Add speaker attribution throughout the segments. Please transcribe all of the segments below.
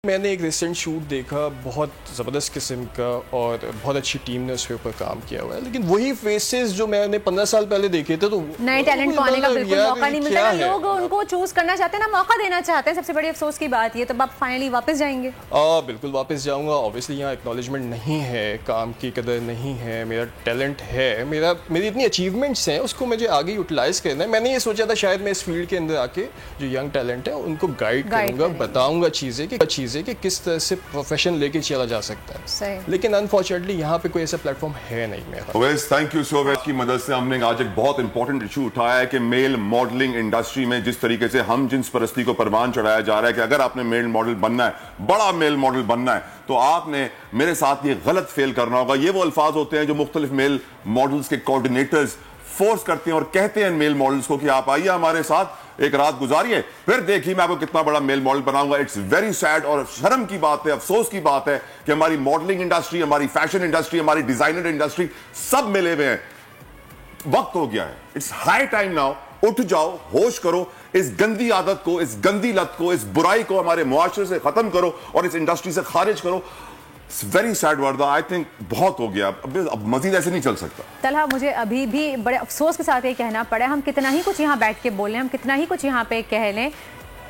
Speaker 1: میں نے ایک ریسنٹ شوٹ دیکھا، بہت زبردست قسم کا اور بہت اچھی ٹیم نے اس کے اوپر کام کیا ہوا ہے، لیکن وہی فیسز جو میں نے 15 سال پہلے دیکھے تھے تو
Speaker 2: نئے ٹیلنٹ کو آنے کا بالکل موقع نہیں ملتا نا، لوگ ان کو چوز کرنا چاہتے ہیں نا، موقع دینا چاہتے ہیں. سب سے بڑی افسوس کی بات یہ. تب آپ فائنلی واپس جائیں گے؟
Speaker 1: بالکل واپس جاؤں گا. اوبیسلی یہاں اکنالجمنٹ نہیں ہے، کام کی قدر نہیں ہے، میرا ٹیلنٹ ہے، میری اتنی اچیومنٹس ہیں، اس کو مجھے آگے یوٹیلائز کرنا ہے. میں نے یہ سوچا تھا شاید میں اس فیلڈ کے اندر آ کے جو ینگ ٹیلنٹ ہے ان کو گائیڈ کروں گا، بتاؤں گا چیزیں کہ کس طرح سے پروفیشن لے کے چلا جا سکتا ہے. لیکن انفارچونیٹلی یہاں پہ کوئی ایسا پلیٹ فارم ہے نہیں میرا.
Speaker 3: اویس تھینک یو سو مچ کی مدد سے ہم نے آج ایک بہت امپورٹنٹ ایشو اٹھایا ہے کہ میل ماڈلنگ انڈسٹری میں جس طریقے سے ہم جنس پرستی کو پروان چڑھایا جا رہا ہے کہ اگر آپ نے میل ماڈل بننا ہے، بڑا میل ماڈل بننا ہے، تو آپ نے میرے ساتھ یہ غلط فیل کرنا ہوگا. یہ وہ الفاظ ہوتے ہیں جو مختلف میل ماڈلز کے کوارڈینیٹرز فورس کرتے ہیں اور کہتے ہیں میل ماڈلز کو کہ آپ آئیے ہمارے ساتھ ایک رات گزاریے، پھر دیکھیے میں آپ کو کتنا بڑا میل ماڈل بناؤں گا. اٹس ویری سیڈ اور شرم کی بات ہے، افسوس کی بات ہے کہ ہماری ماڈلنگ انڈسٹری، ہماری فیشن انڈسٹری، ہماری ڈیزائنر انڈسٹری سب ملے ہوئے ہیں. وقت ہو گیا ہے، اٹس ہائی ٹائم ناؤ. اٹھ جاؤ، ہوش کرو، اس گندی عادت کو، اس گندی لت کو، اس برائی کو ہمارے معاشرے سے ختم کرو اور اس انڈسٹری سے خارج کرو. Very sad Warda, I think بہت ہو گیا، اب مزید ایسے نہیں چل سکتا.
Speaker 2: طلحہ مجھے ابھی بھی بڑے افسوس کے ساتھ یہ کہنا پڑا ہے، ہم کتنا ہی کچھ یہاں بیٹھ کے بولیں، ہم کتنا ہی کچھ یہاں پہ کہہ لیں،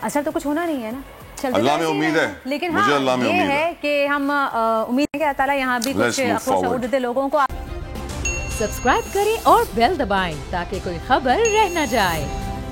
Speaker 2: اثر تو کچھ ہونا نہیں ہے نا.
Speaker 3: اللہ میں امید ہے،
Speaker 2: لیکن ہاں یہ ہے کہ ہم امید ہے کہ اللہ تعالیٰ یہاں بھی کچھ شعور دیتے لوگوں کو.
Speaker 4: سبسکرائب کریں اور بیل دبائیں تاکہ کوئی خبر رہ نہ جائے.